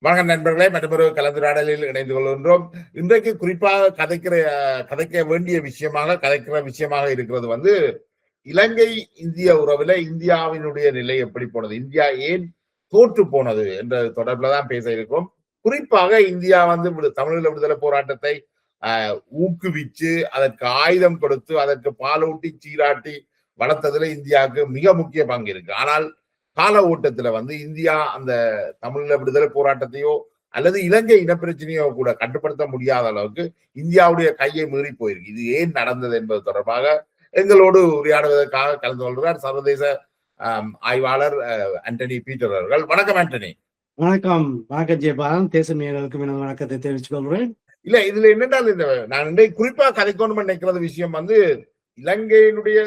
வணக்கம் நண்பர்களே, மற்றொரு கலந்துரையாடலில் இணைந்து கொள்கின்றோம். இன்றைக்கு குறிப்பாக கதைக்க வேண்டிய விஷயமாக இருக்கிறது இலங்கை இந்திய உறவுல இந்தியாவினுடைய நிலை எப்படி போனது, இந்தியா ஏன் தோற்று போனது என்ற தொடர்பில் தான் பேச இருக்கிறோம். குறிப்பாக இந்தியா தமிழீழ விடுதலை போராட்டத்தை ஊக்குவிச்சு அதற்கு ஆயுதம் கொடுத்து அதற்கு பாலூட்டி சீராட்டி வளர்த்ததுல இந்தியாவுக்கு மிக முக்கிய பங்கு இருக்கு. ஆனால் கால ஓட்டத்துல இந்தியா அந்த தமிழீழ விடுதலை போராட்டத்தையோ அல்லது இலங்கை இனப்பிரச்சனையோ கூட கட்டுப்படுத்த முடியாத அளவுக்கு இந்தியாவுடைய கையை மீறி போயிருக்கு. இது ஏன் நடந்தது என்பது தொடர்பாக எங்களோடு உரையாடுவதற்காக கலந்து கொள்கிறார் சர்வதேச ஆய்வாளர் ஆண்டனி பீட்டர் அவர்கள். வணக்கம் ஆண்டனி. வணக்கம். வணக்கம் ஜெயபாலன். தேசமேர்களுக்கும் வணக்கத்தை தெரிவித்துக் கொள்கிறேன். இல்ல, இதுல என்னென்றால் நான் குறிப்பா கதைக்கணும் நினைக்கிறது விஷயம் இலங்கையினுடைய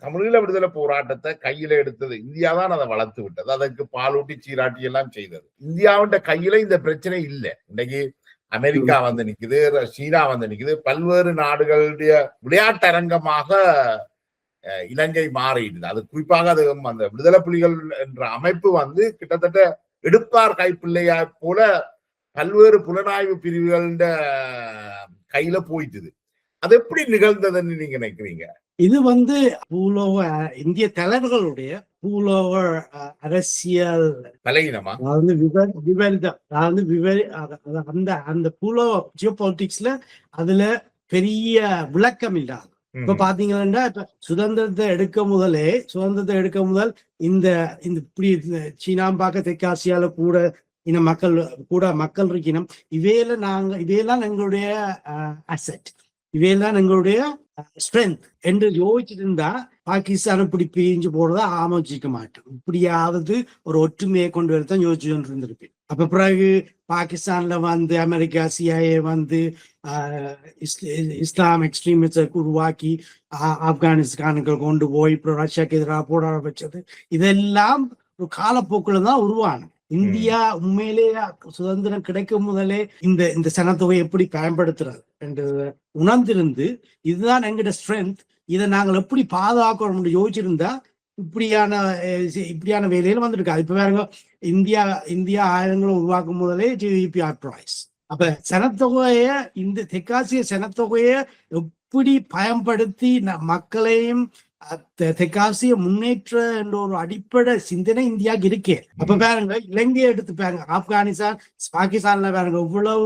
தமிழீழ விடுதலை போராட்டத்தை கையில எடுத்தது இந்தியா தான். அதை வளர்த்து விட்டது, அதற்கு பாலூட்டி சீராட்டி எல்லாம் செய்தது. இந்தியாவுடைய கையில இந்த பிரச்சனை இல்லை. இன்னைக்கு அமெரிக்கா நிக்குது, சீனா நிக்குது, பல்வேறு நாடுகளுடைய விளையாட்டரங்கமாக இலங்கை மாறிடுது. அது குறிப்பாக அது அந்த விடுதலை புலிகள் என்ற அமைப்பு கிட்டத்தட்ட எடுப்பார் கைப்பிள்ளையா போல பல்வேறு புலனாய்வு பிரிவுகள கையில போயிட்டுது. அது எப்படி நிகழ்ந்ததுன்னு நீங்க நினைக்கிறீங்க? இது பூலோக இந்திய தலைவர்களுடைய பூலோக அரசியல் பலகீனமா, அந்த பூலோக ஜியோ பாலிட்டிக்ஸ்ல அதுல பெரிய விளக்கம் இல்லாது. இப்ப பாத்தீங்கன்னா சுதந்திரத்தை எடுக்க முதல் இந்த இப்படி சீனாம்பாக்க தெற்காசியால கூட மக்கள் இருக்கணும். இவையெல்லாம் எங்களுடைய அசெட், இவையெல்லாம் எங்களுடைய ஸ்ட்ரென்த் என்று யோசிச்சுட்டு இருந்தா பாகிஸ்தான் இப்படி பிரிஞ்சு போறதா ஆமோசிக்க மாட்டோம். இப்படியாவது ஒரு ஒற்றுமையை கொண்டு வரதான் யோசிச்சு கொண்டு இருந்திருப்பேன். அப்ப பிறகு பாகிஸ்தான்ல அமெரிக்கா CIA இஸ்லாம் எக்ஸ்ட்ரீமிஸ்ட உருவாக்கி ஆப்கானிஸ்தானுக்கு கொண்டு போய் ரஷ்யாக்கு எதிராக போராட வச்சது, இதெல்லாம் ஒரு காலப்போக்குல தான் உருவானது. இந்தியா உண்மையிலேயே சுதந்திரம் கிடைக்கும் முதலே இந்த சனத்தொகை எப்படி பயன்படுத்துறது என்று உணர்ந்திருந்து இதுதான் எங்கிட்ட ஸ்ட்ரென்த், இதை நாங்கள் எப்படி பாதுகாக்கணும் யோசிச்சிருந்தா இப்படியான வேலையில வந்துருக்கு. இப்ப வேற இந்தியா ஆயுதங்களை உருவாக்கும் முதலே GDP ப்ரைஸ். அப்ப சனத்தொகைய இந்த தெற்காசிய சனத்தொகைய எப்படி பயன்படுத்தி மக்களையும் தெற்காசிய முன்னேற்ற என்ற ஒரு அடிப்படை சிந்தனை இந்தியாவுக்கு இருக்கே. அப்ப பாருங்க, இலங்கையை எடுத்து பாருங்க, ஆப்கானிஸ்தான் பாகிஸ்தான்ல பாருங்க இவ்வளவு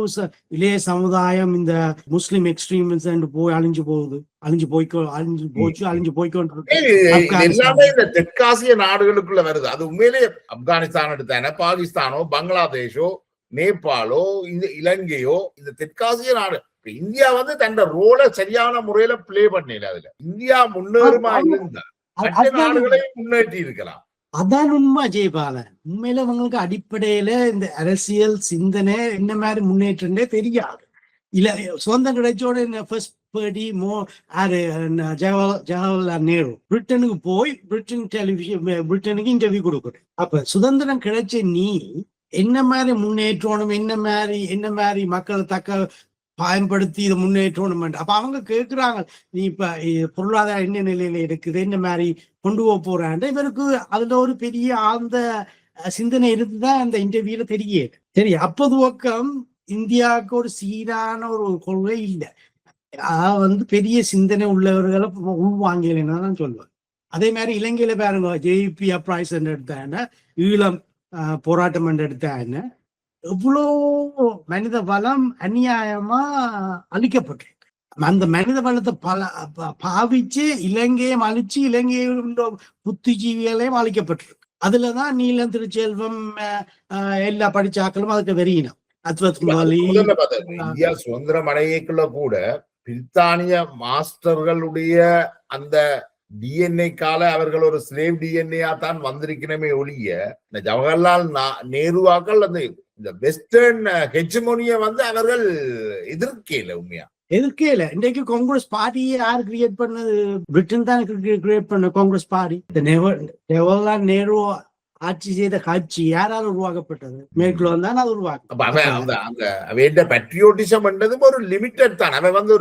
இளைய சமுதாயம் இந்த முஸ்லிம் எக்ஸ்ட்ரீமிஸ்ட் போய் அழிஞ்சு போய்க்கொண்டு எல்லாமே இந்த தெற்காசிய நாடுகளுக்குள்ள வருது. அது உண்மையிலே ஆப்கானிஸ்தான் எடுத்தான பாகிஸ்தானோ பங்களாதேஷோ நேபாளோ இந்த இலங்கையோ இந்த தெற்காசிய நாடு, இந்தியா தன் ரோலை சரியான முறையில பிளே பண்ணல. அதுல இந்தியா முன்னேறுமா இருந்தா மற்ற நாடுகளையும் முன்னேற்றி இருக்கலாம். அதான் உண்மை ஜெயபாலன். உண்மையில அவங்களுக்கு அடிப்படையில இந்த அரசியல் சிந்தனை என்ன மாதிரி முன்னேற்றே தெரியாது. இல்ல சொந்தம் கிடைச்சோட ஜவஹர்லால் நேரு பிரிட்டனுக்கு போய் பிரிட்டனுக்கு இன்டர்வியூ கொடுக்கணும். அப்ப சுதந்திரம் கிடைச்ச நீ என்ன மாதிரி முன்னேற்றணும், என்ன மாதிரி மக்களை பயன்படுத்தி இதை முன்னேற்றணும். அப்ப அவங்க கேட்கிறாங்க, நீ இப்ப பொருளாதாரம் என்ன நிலையில இருக்குது, என்ன மாதிரி கொண்டு போறான். இவருக்கு அதுல ஒரு பெரிய ஆழ்ந்த சிந்தனை இருந்துதான் அந்த இன்டர்வியூல தெரியுது. சரி, அப்போது பக்கம் இந்தியாவுக்கு ஒரு சீரான ஒரு கொள்கை இல்லை. பெரிய சிந்தனை உள்ளவர்களை உள்வாங்கலைன்னு தான் சொல்லுவேன். அதே மாதிரி இலங்கையில பாருங்க, JP ப்ரைஸ் எடுத்தாங்க, ஈழம் போராட்டம் எடுத்தாங்க, எவ்வளோ மனித வளம் அநியாயமா அழிக்கப்பட்டிருக்கு. அந்த மனித வளத்தை பாவிச்சு இலங்கையும் அழிச்சு இலங்கையோட புத்திஜீவிகளையும் அழிக்கப்பட்டிருக்கு. அதுலதான் நீலம் திருச்செல்வம் எல்லா படிச்சாக்களும் அதுக்கு வெறியினம். இந்தியா சுதந்திரம் அடையக்குள்ள கூட பிரித்தானிய மாஸ்டர்களுடைய அந்த DNA கால அவர்கள் ஒரு ஸ்லேவ் DNA தான் வந்திருக்கணுமே ஒழிய இந்த ஜவஹர்லால் நேருவாக்கள் இந்த வெஸ்டர்ன் ஹெஜ்மோனிய அவர்கள் எதிர்க்கல. உண்மையா எதிர்க்கல. இன்றைக்கு காங்கிரஸ் பார்ட்டியை யார் கிரியேட் பண்ணது? பிரிட்டன் தான் கிரியேட் பண்ண காங்கிரஸ் பார்ட்டி. ஜவஹர்லால் நேரு ஆட்சி செய்த கட்சி யாரால் உருவாக்கப்பட்டது? மேற்குல தான் அது உருவாக்க. பேட்ரியோட்டிசம் என்றதும் ஒரு லிமிட்டட் தான். அவன்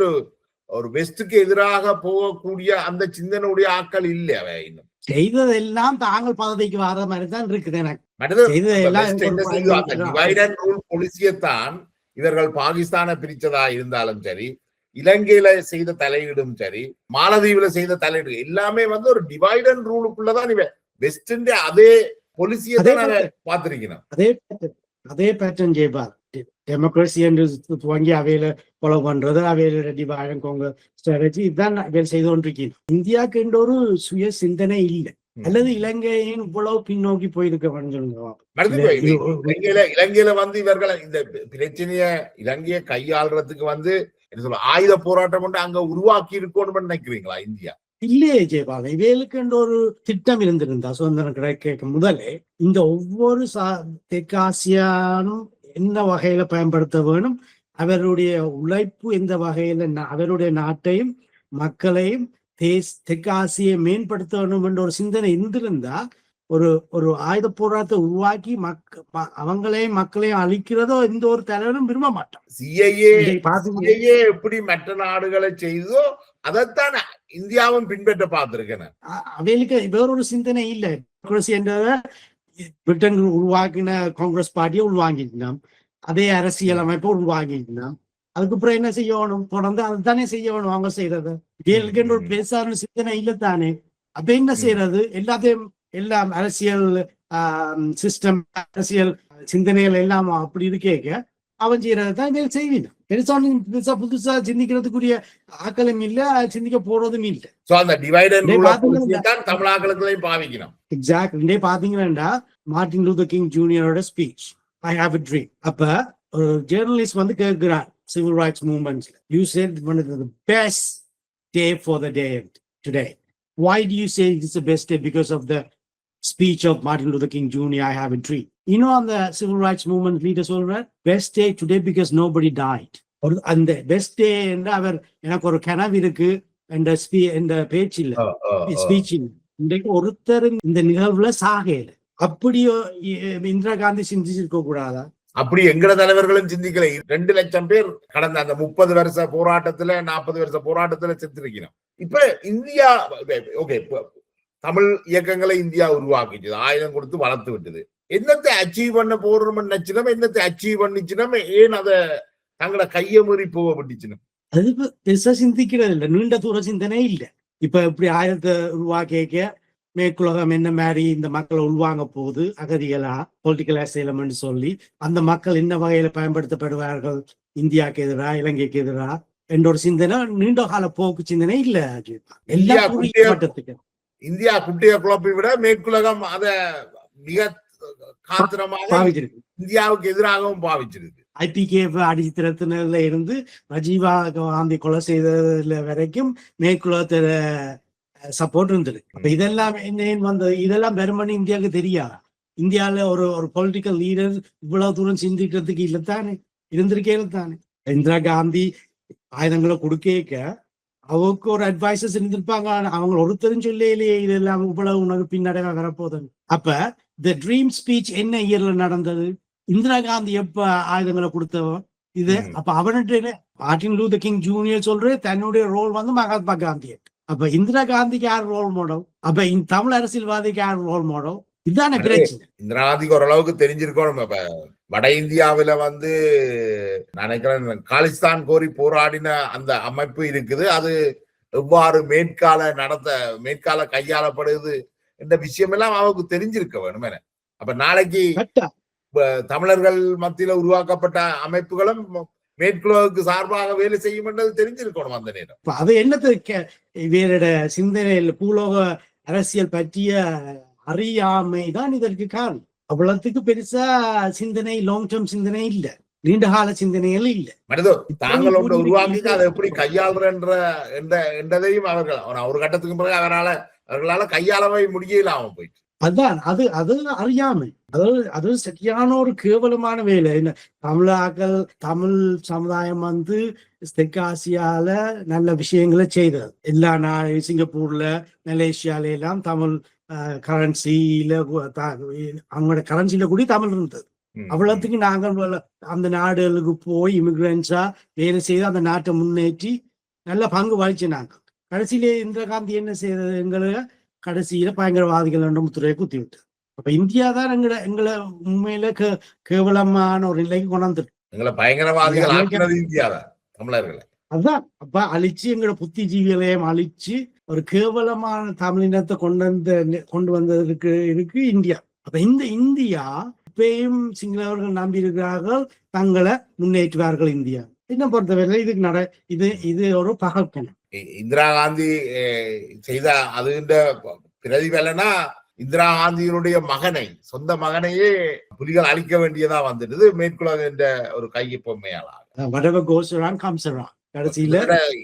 ஒரு வெஸ்டுக்கு எதிராக போகக்கூடிய அந்த சிந்தனுடைய ஆக்கள் இல்லை. அவை இன்னும் செய்ததெல்லாம் தாங்கள் பதவிக்கு வர மாதிரி தான் இருக்குது. எனக்கு மற்றது செய்ததெல்லாம் வெஸ்ட் எனக்கு ஒரு என்ன prime செய்யுது, அந்த minister டிவைட் அண்ட் ரூல் பாலிசியைத்தான் இவர்கள் பாகிஸ்தானை பிரிச்சதா இருந்தாலும் சரி, இலங்கையில செய்த தலையீடும் சரி, மாலதீவுல செய்த தலையீடு எல்லாமே வந்து ஒரு டிவைட் அண்ட் ரூலுக்குள்ளதான் இவன் வெஸ்ட் அதே பாலிசியை அதே தான் நாங்க pattern, பார்த்திருக்கணும். அதே பேட்டர்ன் ஜெயபால் டெமோக்ரஸி என்று துவங்கி அவையில ஃபாலோ பண்றது, அவையில டிவைட் காங்கிரஸ் ஸ்ட்ராட்டஜி இதுதான் அவையில் செய்து கொண்டிருக்கீங்க. இந்தியாவுக்கு என்ற ஒரு சுய சிந்தனை இல்லை, அல்லது இலங்கையின் இவ்வளவு பின்னோக்கி போயிருக்க இலங்கையில வந்து இவர்கள் இந்த பிரச்சனைய இலங்கையை கையாளுறதுக்கு வந்து என்ன சொல்ல ஆயுத போராட்டம் கொண்டு அங்க உருவாக்கி இருக்கணும்னு நினைக்கிறீங்களா இந்தியா? இல்லையே ஜெயபால், இவைகளுக்கு என்ற ஒரு திட்டம் இருந்திருந்தா சுதந்திரம் கிடைக்க முதலே இந்த ஒவ்வொரு தெற்காசியானும் என்ன வகையில பயன்படுத்த வேணும், அவருடைய உழைப்பு எந்த வகையில அவருடைய நாட்டையும் மக்களையும் தெற்காசியை மேம்படுத்த வேண்டும் என்ற ஒரு சிந்தனை இருந்திருந்தா ஒரு ஒரு ஆயுத போராட்டத்தை உருவாக்கி அவங்களையும் மக்களையும் அழிக்கிறதோ எந்த ஒரு தலைவரும் விரும்ப மாட்டான். சிஐஏ எப்படி மற்ற நாடுகளை செய்தோ அதைத்தான் இந்தியாவும் பின்பற்ற பார்த்திருக்கேன். அவைகளுக்கு வேறொரு சிந்தனை இல்லை. பிரிட்டன் உருவாக்கின காங்கிரஸ் பார்ட்டியை உருவாங்கிட்டோம், அதே அரசியல் அமைப்பை உருவாங்கிட்டோம். அதுக்கப்புறம் என்ன செய்யணும், தொடர்ந்து அதுதானே செய்யணும் அவங்க செய்யறது. இவர்களுக்கு ஒரு பேசாத சிந்தனை இல்லைத்தானே. அப்ப என்ன செய்யறது, எல்லாத்தையும் எல்லாம் அரசியல் சிஸ்டம் அரசியல் சிந்தனைகள் எல்லாம் அப்படி இருக்கேக்க அவன் செய்யறதுதான் இவங்க செய்வீங்க. பெருசா புதுசா சிந்திக்கிறதுக்குரிய ஆக்களும் இல்ல, சிந்திக்க போறதும் இல்ல. எக்ஸாக்ட்லி பாத்தீங்கன்னா மார்ட்டின் லூதர் கிங் ஜூனியரோட speech I have a dream. அப்ப ஒரு ஜேர்னலிஸ்ட் வந்து கேட்கிறார் civil rights movements, you said one of the best day for the day today. Why do you say it's the best day? Because of the speech of Martin Luther King Jr. I have a dream. You know, on the civil rights movement leaders all right, best day today because nobody died. Or and the best day and அவர் எனக்கு ஒரு கனவு இருக்கு என்ற பேச்சில் ஸ்பீச்சில் இன்றைக்கு ஒருத்தர் இந்த நிகழ்வுல சாகையில. அப்படியோ இந்திரா காந்தி சிந்திச்சிருக்க கூடாதா? அப்படி எங்கட தலைவர்களும் சிந்திக்கல. 2 லட்சம் பேர் கடந்த அந்த 30 வருஷ போராட்டத்துல 40 வருஷ போராட்டத்துல செத்துருக்கணும். இப்ப இந்தியா ஓகே, தமிழ் இயக்கங்களை இந்தியா உருவாக்கிச்சு, ஆயுதம் கொடுத்து வளர்த்து விட்டது. என்னத்தை அச்சீவ் பண்ண போறோம்னு நினைச்சினோம், என்னத்தை அச்சீவ் பண்ணிச்சினோம், ஏன் அதை தங்களை கையை மீறி போகப்பட்டுச்சினோம்? அது பெருசா சிந்திக்கிறது இல்லை, நீண்ட தூர சிந்தனை இல்லை. இப்ப இப்படி ஆயுதத்தை உருவாக்க மேற்குலகம் என்ன மாதிரி இந்த மக்களை உள்வாங்க போகுது, அகதிகளா பொலிட்டிக்கல் அசைலமெண்ட் சொல்லி அந்த மக்கள் என்ன வகையில பயன்படுத்தப்படுவார்கள் இந்தியாவுக்கு எதிராக இலங்கைக்கு எதிராக என்ற ஒரு சிந்தனை நீண்ட கால போக்கு சிந்தனை இல்ல. இந்தியா குட்டிய குழப்பை விட மேற்குலகம் அத மிக காத்திரமாக இந்தியாவுக்கு எதிராகவும் பாவிச்சிருக்கு. IPKF அடிச்சு திரத்தினர்ல இருந்து ரஜீவா காந்தி கொலை செய்ததுல வரைக்கும் மேற்குலகத்துல சப்போர்ட் இருந்தது. அப்ப இதெல்லாம் என்ன வந்தது, இதெல்லாம் வெறுமனே இந்தியாவுக்கு தெரியாது. இந்தியாவில ஒரு பொலிட்டிக்கல் லீடர் இவ்வளவு தூரம் சிந்திக்கிறதுக்கு இல்லத்தானே, இருந்திருக்கேன் தானே. இந்திரா காந்தி ஆயுதங்களை கொடுக்க அவருக்கு ஒரு அட்வைசஸ் இருந்திருப்பாங்க, அவங்க ஒருத்தரும் சொல்லையிலேயே இதெல்லாம் இவ்வளவு உனக்கு பின்னடைவா வரப்போதுன்னு. அப்ப த ட்ரீம் ஸ்பீச் என்ன இயர்ல நடந்தது, இந்திரா காந்தி எப்ப ஆயுதங்களை கொடுத்தவன் இது. அப்ப அவன்கிட்ட மார்ட்டின் லூதர் கிங் ஜூனியர் சொல்ற தன்னுடைய ரோல் வந்து மகாத்மா காந்தி. அப்ப இந்திரா காந்திக்கு யார் ரோல் மாடல், அப்ப தமிழ் அரசியல்வாதிக்கு யார் ரோல் மாடல்? இதுதானே பிரச்சனை. இந்திரா காந்திக்கு ஓரளவுக்கு தெரிஞ்சிருக்கணும். இப்ப வட இந்தியாவில வந்து நினைக்கிறேன் காலிஸ்தான் கோரி போராடின அந்த அமைப்பு இருக்குது, அது எவ்வாறு மேற்கால கையாளப்படுது என்ற விஷயம் எல்லாம் அவருக்கு தெரிஞ்சிருக்க வேணும். அப்ப நாளைக்கு தமிழர்கள் மத்தியில உருவாக்கப்பட்ட அமைப்புகளும் மேற்குலகுக்கு சார்பாக வேலை செய்யும் என்றது தெரிஞ்சிருக்கணும் அந்த நேரம். அது என்னத்துக்கு இவரோட சிந்தனையில் பூலோக அரசியல் பற்றிய அறியாமைதான் இதற்கு காரணம். அவ்வளவுக்கு பெருசா சிந்தனை, லாங் டேர்ம் சிந்தனை இல்ல, நீண்ட கால சிந்தனைகள் இல்ல. மனிதோ தாங்களோட உருவாக்கி அதை எப்படி கையாளுறதையும் அவர்கள் ஒரு கட்டத்துக்கு பிறகு அவர்களால கையாளவே முடியலாம போயிட்டு. அதுதான் அது அறியாமை. அது சரியான ஒரு கேவலமான வேலை. தமிழாக்கள் தமிழ் சமுதாயம் வந்து தெற்காசியால நல்ல விஷயங்களை செய்தது. எல்லா சிங்கப்பூர்ல மலேசியால எல்லாம் தமிழ் கரன்சியில அவங்களோட கரன்சியில கூட தமிழ் இருந்தது. அவ்வளவுக்கு நாங்கள் அந்த நாடுகளுக்கு போய் இமிகிரன்ஸா வேலை செய்து அந்த நாட்டை முன்னேற்றி நல்ல பங்கு வகிச்சினாங்க. கடைசியிலே இந்திரா காந்தி என்ன செய்தது, எங்களை கடைசியில பயங்கரவாதிகள் என்ற முத்திரையை குத்தி விட்டது. அப்ப இந்தியா தான் எங்களை உண்மையில கேவலமான ஒரு நிலைக்கு கொண்டாந்து எங்களை பயங்கரவாதிகள் ஆக்கினது இந்தியா தான், தமிழர்களை. அதுதான் அப்ப அழிச்சு எங்களோட புத்திஜீவிகளையும் அழிச்சு ஒரு கேவலமான தமிழினத்தை கொண்டு வந்ததுக்கு இருக்கு இந்தியா. அப்ப இந்த இந்தியா இப்பயும் சிங்களவர்கள் நம்பி இருக்கிறார்கள், தங்களை முன்னேற்றுவார்கள் இந்தியா. என்ன பொறுத்தவரை இது ஒரு பகற்கணம். இந்திரா காந்தி செய்த அதுன்ற பிரதிபலனா இந்திரா காந்தியினுடைய மகனை, சொந்த மகனையே புலிகள் அழிக்க வேண்டியதா வந்துடுது மேற்குலக என்ற ஒரு கையொப்பமையாளர். கடைசியில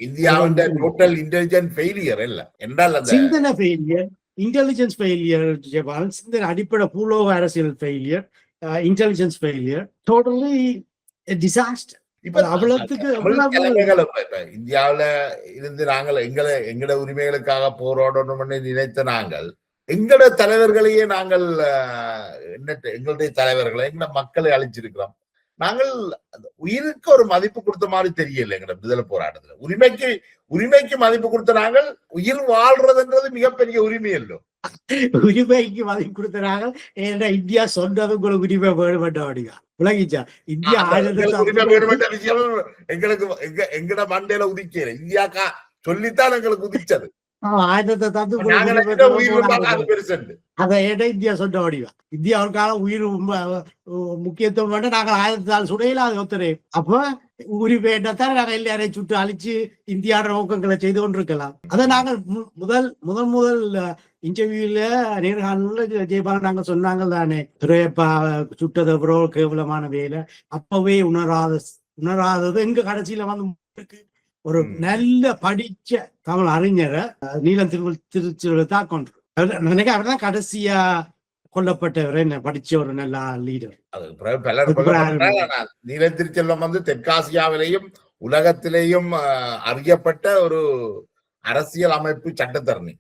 இந்தியாவின் டோட்டல் இன்டெலிஜென்ட் ஃபெயிலியர் இல்ல என்றால் சிந்தனை ஃபெயிலியர், இன்டெலிஜென்ஸ் ஃபெயிலியர், சிந்தனை அடிப்படை பூலோக அரசியல் failure, intelligence failure, totally disaster. இந்தியாவில இருந்து நாங்கள் எங்கட உரிமைகளுக்காக போராடணும்னு நினைத்த நாங்கள் எங்கட தலைவர்களையே நாங்கள் எங்களுடைய தலைவர்களை எங்கட மக்களை அழிச்சிருக்கிறோம். நாங்கள் உயிருக்கு ஒரு மதிப்பு கொடுத்த மாதிரி தெரியல. எங்கட விடுதலை போராட்டத்துல உரிமைக்கு மதிப்பு கொடுத்த நாங்கள் உயிர் வாழ்றதுன்றது மிகப்பெரிய உரிமை இல்லோ. உரிமைக்கு மதிப்பு கொடுத்த நாங்கள் இந்தியா சொன்னது உங்களுக்கு உரிமை வேணுமெண்டா விளங்கிச்சா? இந்தியா உரிமை வேணுமென்ற விஷயம் எங்களுக்கு எங்கட மண்டையில உதிக்கல. இந்தியாக்கா சொல்லித்தான் எங்களுக்கு உதிச்சது. ஆயுதத்தை தந்து அதை இந்தியா சொன்ன வடிவா. இந்தியா ஒரு காலம் உயிர் முக்கியத்துவம் வேண்டாம், நாங்கள் ஆயுதத்தால் சுடையில அது ஒத்துறே. அப்ப உரிமையத்தான் நாங்கள் எல்லாரையும் சுட்டு அழிச்சு இந்தியாவோட நோக்கங்களை செய்து கொண்டிருக்கலாம். அதை நாங்கள் முதல் இன்டர்வியூல நேர்காணல ஜெயபாலன் நாங்க சொன்னாங்க தானே, துறையப்பா சுட்டது அப்புறம் கேவலமான வேலை. அப்பவே உணராதது எங்க கடைசியில வந்து ஒரு நல்ல படிச்ச தமிழ் அறிஞரை நீலம் திருச்சியோட தான் கொண்டு நினைக்க அவர் தான் கடைசியா கொல்லப்பட்டவர். என்ன படிச்ச ஒரு நல்ல லீடர். நீலம் திருச்செல்வம் வந்து தெற்காசியாவிலேயும் உலகத்திலேயும் அறியப்பட்ட ஒரு அரசியல் அமைப்பு சட்டத்தரணி.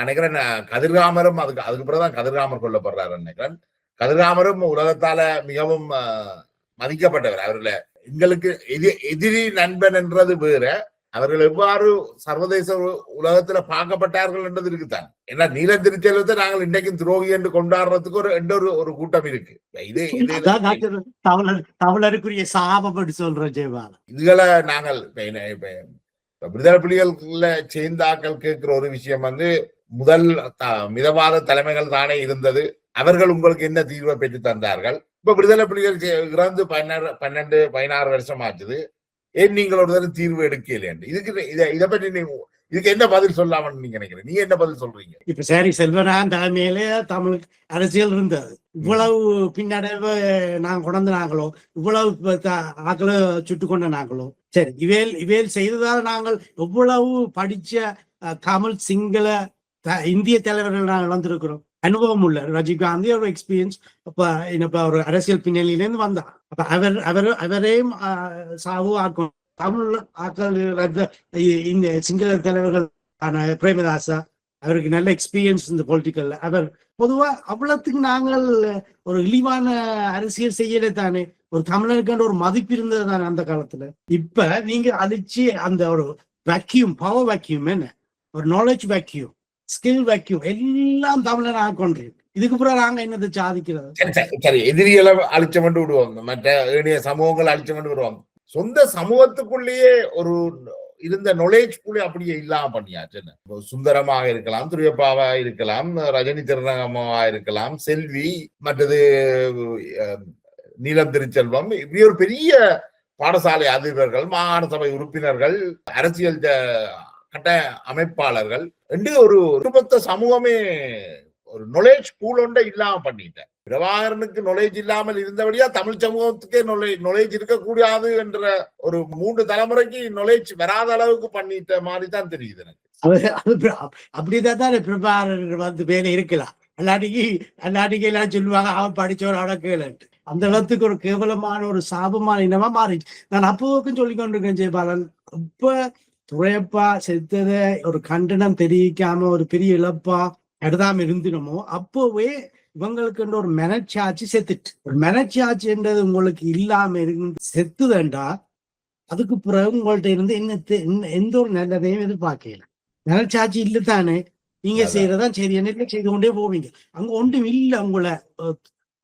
நினைக்கிறேன் கதிர்காமரும் அதுக்கு பிறகுதான் கதிர்காமர் கொல்லப்படுறாரு நினைக்கிறேன். கதிர்காமரும் உலகத்தால மிகவும் மதிக்கப்பட்டவர். அவர்கள எங்களுக்கு எதிரி நண்பன் என்றது வேற, அவர்கள் எவ்வாறு சர்வதேச உலகத்துல பார்க்கப்பட்டார்கள் என்றது இருக்குதான். ஏன்னா நீலம் திருச்செல்வத்தை நாங்கள் இன்றைக்கும் துரோகி என்று கொண்டாடுறதுக்கு ஒரு கூட்டம் இருக்கு. தமிழருக்குரிய சாபம் சொல்ற ஜெயபாலன். இதுகளை நாங்கள் விடுதலை புலிகள்ல சேர்ந்தாக்கள் கேட்கிற ஒரு விஷயம் வந்து முதல் மிதவாத தலைமைகள் தானே இருந்தது, அவர்கள் உங்களுக்கு என்ன தீர்வை பெற்று தந்தார்கள்? இப்ப விடுதலை புலிகள் இறந்து 12-16 வருஷம் ஆச்சுது, ஏன் நீங்கள் ஒரு தடவை தீர்வு எடுக்கல? இதை பற்றி இதுக்கு என்ன பதில் சொல்லாமன்னு நீங்க நினைக்கிறீங்க? நீங்க என்ன பதில் சொல்றீங்க? இப்ப சரி, செல்வரான் தலைமையிலே தமிழ் அரசியல் இருந்தது. இவ்வளவு பின்னடைவு நாங்க கொண்டாந்தனாங்களோ, இவ்வளவு ஆக்களை சுட்டு கொண்ட நாங்களோ, சரி இவேல் செய்ததால் நாங்கள் எவ்வளவு படிச்ச தமிழ் சிங்கள இந்திய தலைவர்கள் நாங்கள் வந்திருக்கிறோம். அனுபவம் உள்ள ராஜீவ்காந்தி ஒரு எக்ஸ்பீரியன்ஸ் ஒரு அரசியல் பின்னணியிலேருந்து வந்தார். அப்ப அவரையும் சாவு ஆக்கும் தமிழ் ஆக்கள் இந்த சிங்கள தலைவர்கள் பிரேமதாசா, அவருக்கு நல்ல எக்ஸ்பீரியன்ஸ் இந்த பொலிட்டிக்கல்ல. அவர் பொதுவா அவ்வளவுக்கு நாங்கள் ஒரு இழிவான அரசியல் செய்யலே தானே, ஒரு தமிழருக்கான ஒரு மதிப்பு இருந்தது தானே அந்த காலத்துல. இப்ப நீங்க அழிச்சு அந்த ஒரு வேக்யூம், பவர் வேக்யூம், என்ன ஒரு நாலேஜ் வேக்யூம், ஸ்கில் வேக்யூம் எல்லாம் தமிழர் ஆக்கொண்டிருக்கு. இதுக்கு பிறகு நாங்க என்னதை சாதிக்கிறது? சரி, எதிரிகளை அழிச்ச கொண்டு விடுவோம், மற்ற ஏனைய சமூகங்கள் அழிச்ச கொண்டு விடுவோம். சொந்த சமூகத்துக்குள்ளேயே ஒரு இருந்த நாலேஜ் கூட அப்படியே இல்லாம பண்ணியாச்சு. சுந்தரமாக இருக்கலாம், துரியப்பாவா இருக்கலாம், ரஜினி திருநகமாவா இருக்கலாம், செல்வி, மற்றது நீலம் திருச்செல்வம், இப்படி ஒரு பெரிய பாடசாலை அதிபர்கள், மாகாண சபை உறுப்பினர்கள், அரசியல் கட்ட அமைப்பாளர்கள் என்று ஒரு ஒட்டுமொத்த சமூகமே ஒரு நாலேஜ் பூலொண்ட இல்லாம பண்ணிட்டேன். பிரபாகரனுக்கு நாலேஜ் இல்லாமல் இருந்தபடியா தமிழ் சமூகத்துக்கே நாலேஜ் இருக்கக்கூடாது என்ற ஒரு 3 தலைமுறைக்கு நாலேஜ் வராத அளவுக்கு பண்ணிட்ட மாதிரி தான் தெரியுது எனக்கு. அப்படிதான் தான் பிரபாகரன் வந்து வேலை இருக்கலாம். அல்லாட்டிக்கு எல்லாம் சொல்லுவாங்க அவன் படிச்சவன் அடக்கல. அந்த அளவுக்கு ஒரு கேவலமான ஒரு சாபமான இனமா மாறிச்சு. நான் அப்போவுக்கும் சொல்லிக் கொண்டிருக்கேன் ஜெயபாலன், இப்ப துறையப்பா செத்தத ஒரு கண்டனம் தெரிவிக்காம ஒரு பெரிய இழப்பா எடுதாம இருந்தினமோ, அப்போவே இவங்களுக்கு ஒரு மனச்சாட்சி செத்துட்டு, ஒரு மனச்சாட்சின்றது உங்களுக்கு இல்லாம இருந்து செத்துதண்டா, அதுக்கு பிறகு உங்கள்ட்ட இருந்து எந்த ஒரு நல்லதையும் எதிர்பார்க்கல. மனச்சாட்சி இல்லத்தானே நீங்க அதான். செய்யறதான் சரி என்ன செய்து கொண்டே போவீங்க. அங்க ஒன்றும் இல்லை உங்களை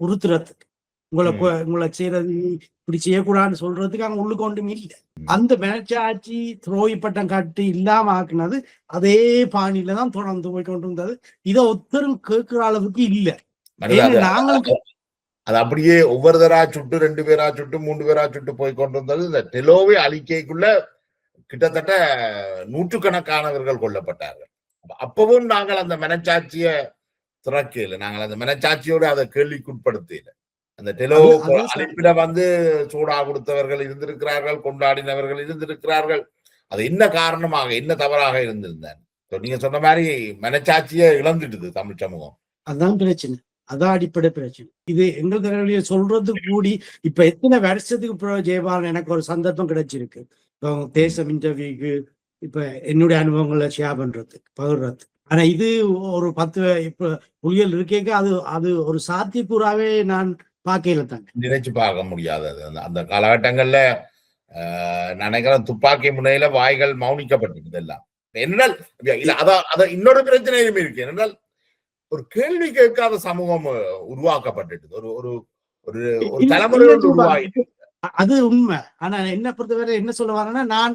உறுத்துறதுக்கு, உங்களை செய்யறது இப்படி செய்யக்கூடாதுன்னு சொல்றதுக்கு அங்க உள்ளுக்கு ஒன்றும் இல்லை. அந்த மனச்சாட்சி துரோகி பட்டம் காட்டி இல்லாம ஆக்குனது அதே பாணியில தான் தொடர்ந்து போய் கொண்டு இருந்தது. இதை ஒத்தரும் கேட்கிற அளவுக்கு இல்லை. நாங்களும் அது அப்படியே ஒவ்வொருத்தரா சுட்டு 2 பேரா சுட்டு 3 பேரா சுட்டு போய் கொண்டு வந்தது. இந்த டெலோவே அழிக்கைக்குள்ள கிட்டத்தட்ட நூற்றுக்கணக்கானவர்கள் கொல்லப்பட்டார்கள். அப்பவும் நாங்கள் அந்த மனச்சாட்சிய திறக்கையில, நாங்கள் அந்த மனச்சாட்சியோடு அதை கேள்விக்குட்படுத்தல. அந்த டெலோ அழைப்பில வந்து சூடா கொடுத்தவர்கள் இருந்திருக்கிறார்கள், கொண்டாடினவர்கள் இருந்திருக்கிறார்கள். அது என்ன காரணமாக, என்ன தவறாக இருந்திருந்தார்? நீங்க சொன்ன மாதிரி மனச்சாட்சியை இழந்துட்டுது தமிழ் சமூகம். அதான் பிரச்சனை, அதான் அடிப்படை பிரச்சனை. இது எங்கள் தரவிலேயே சொல்றது கூடி இப்ப எத்தனை வருஷத்துக்கு ஜெயபாலன் எனக்கு ஒரு சந்தர்ப்பம் கிடைச்சிருக்கு தேசம் இன்டர்வியூக்கு இப்ப என்னுடைய அனுபவங்களை ஷேர் பண்றதுக்கு, பகிர்றதுக்கு. ஆனா இது ஒரு 10 இப்ப புலிகள் இருக்கேக்க அது ஒரு சாத்தியக்கூறாவே நான் பார்க்கல தாங்க, நினைச்சு பார்க்க முடியாது. அந்த காலகட்டங்கள்ல நினைக்கிறேன் துப்பாக்கி முனையில வாய்கள் மௌனிக்கப்பட்டிருக்குது எல்லாம். என்னென்னால் இன்னொரு பிரச்சனையும் இருக்கு. என்னென்னால் ஒரு கேள்வி கேட்காத சமூகம் உருவாக்கப்பட்டு ஒரு ஒரு ஒரு தலைமுறை உருவாகிட்டு, அது உண்மை. ஆனா என்ன பொறுத்தவரை என்ன சொல்லுவாங்கன்னா, நான்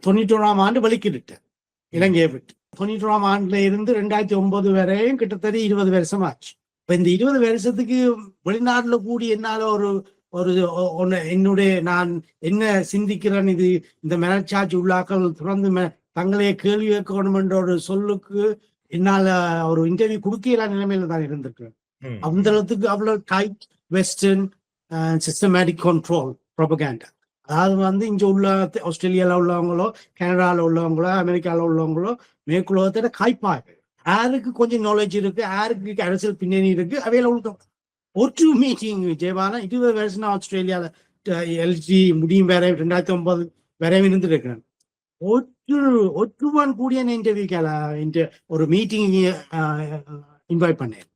91ஆம் ஆண்டு வெளிக்கிட்டேன் இலங்கையை விட்டு. 91ஆம் ஆண்டுல இருந்து 2009 வரையும் கிட்டத்தட்ட 20 வருஷம் ஆச்சு. இப்ப இந்த 20 வருஷத்துக்கு வெளிநாட்டுல கூடி என்னால ஒரு என்னுடைய நான் என்ன சிந்திக்கிறேன், இது இந்த மனச்சாட்சி உள்ளாக்கள் தொடர்ந்து தங்களையே கேள்வி கேட்கணும் என்ற ஒரு சொல்லுக்கு என்னால ஒரு இன்டர்வியூ கொடுக்கல நிலைமையில தான் இருந்திருக்கிறேன். அந்த அளவுக்கு அவ்வளவு tight western systematic control propaganda. அதாவது வந்து இங்க உள்ள ஆஸ்திரேலியால உள்ளவங்களோ, கனடால உள்ளவங்களோ, அமெரிக்கால உள்ளவங்களோ மேற்குலகத்தோட காய்ப்பாங்க. யாருக்கு கொஞ்சம் நாலேஜ் இருக்கு, யாருக்கு அரசியல் பின்னணி இருக்கு, அவையில உள்ள ஒரு மீட்டிங் ஜெயபாலன் 20 வருஷம் ஆஸ்திரேலியால எல்ஜி முடியும் வேற 2009 வரையும் இருந்து இருக்கிறேன். ஒற்றுவன் கூடிய இன்டர்வியூ ஒரு மீட்டிங் இன்வைட் பண்ணேன்.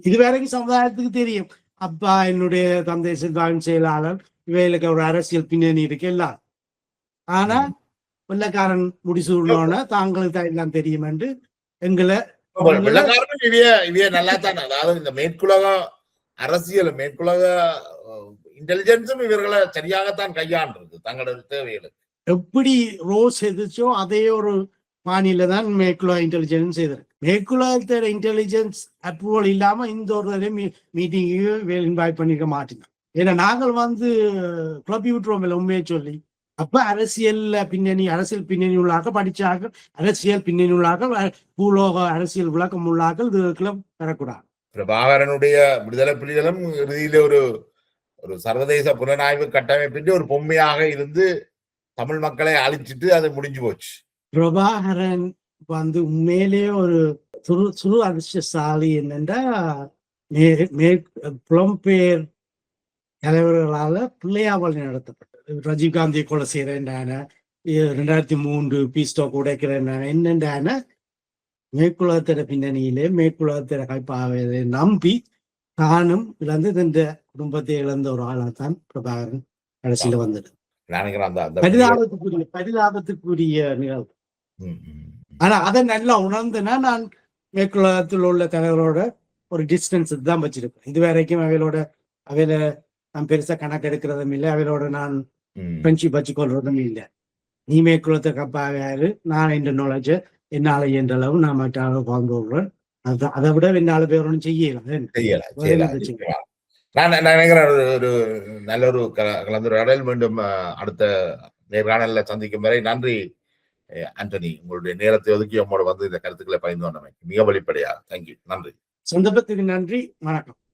இது வரைக்கும் சமுதாயத்துக்கு தெரியும், அப்பா என்னுடைய தந்தை சிறுபான்மை செயலாளர், இவைகளுக்கு ஒரு அரசியல் பின்னணி இருக்கு எல்லாம். ஆனா வெள்ளக்காரன் முடிசூடனோட தாங்களுக்கு தான் எல்லாம் தெரியும் என்று எங்களை நல்லா தான். அதாவது இந்த மேற்குலக அரசியல், மேற்குலக இன்டெலிஜென்ஸும் இவர்களை சரியாகத்தான் கையாண்டிருக்கு தங்களோட தேவைகளுக்கு. எப்படி ரோஸ் எதிர்ச்சோ அதே ஒரு பாணியில தான் மேற்குலக இன்டெலிஜென்ஸ் செய்திருக்கு. மேற்குலகத்தோட இன்டெலிஜென்ஸ் அப்ரூவல் இல்லாம இந்த ஒரு மீட்டிங்கு இன்வைட் பண்ணிக்க மாட்டேங்க. ஏன்னா நாங்கள் வந்து குழப்பி விட்டுருவோம் உண்மையை சொல்லி. அப்ப அரசியல் பின்னணி உள்ளாக படிச்சாக, அரசியல் பின்னணி உள்ளாக, பூலோக அரசியல் விளக்கம் உள்ளாக்கள் இதுக்கெல்லாம் பெறக்கூடாது. பிரபாகரனுடைய விடுதலை புலிகளும் இறுதியில ஒரு சர்வதேச புலனாய்வு கட்டமைப்பின்றி ஒரு பொம்மையாக இருந்து தமிழ் மக்களை அழிச்சிட்டு அது முடிஞ்சு போச்சு. பிரபாகரன் வந்து உண்மையிலே ஒரு சுரு அதிர்ஷ்டசாலி. என்னென்றா புலம்பெயர் தலைவர்களால பிள்ளையாவல் நடத்தப்பட்டது. ராஜீவ்காந்தி கொலை செய்யறேன்டான, 2003 பீஸ்டாக் உடைக்கிறேன் என்னென்றான மேற்குலகத்திட பின்னணியிலே மேற்குலகத்திட கைப்பாவதை நம்பி தானும் இழந்து இந்த குடும்பத்தை இழந்த ஒரு ஆளாத்தான் பிரபாகரன் கடைசியில வந்தது. பரிதாபத்துக்குரிய நிகழ்வு. ஆனா அதை நல்லா உணர்ந்துனா நான் மேற்குலகத்தில் உள்ள தலைவரோட ஒரு டிஸ்டன்ஸ் தான் வச்சிருப்பேன். இது வரைக்கும் அவையில நான் பெருசா கணக்கு எடுக்கிறதும் இல்லை, அவையோட நான் ஃப்ரெண்ட்ஷிப் வச்சுக்கொள்றதும் இல்லை. நீ மேற்குலத்தை கப்பாரு, நான் இந்த நாலேஜ என்னால என்ற அளவு நான் மற்ற வாழ்ந்து விடுறேன். அதை விட என்னால பேர் ஒன்றும் செய்யலாம். நான் நினைக்கிறேன் ஒரு நல்ல ஒரு கலந்துரையாடல். மீண்டும் அடுத்த நேர்காணல்ல சந்திக்கும் வரை நன்றி ஆண்டனி. உங்களுடைய நேரத்தை ஒதுக்கி நம்மோட வந்து இந்த கருத்துக்களை பகிர்ந்து கொண்டமைக்கு மிக வெளிப்படையா தேங்க்யூ. நன்றி. சந்தர்ப்பத்துக்கு நன்றி. வணக்கம்.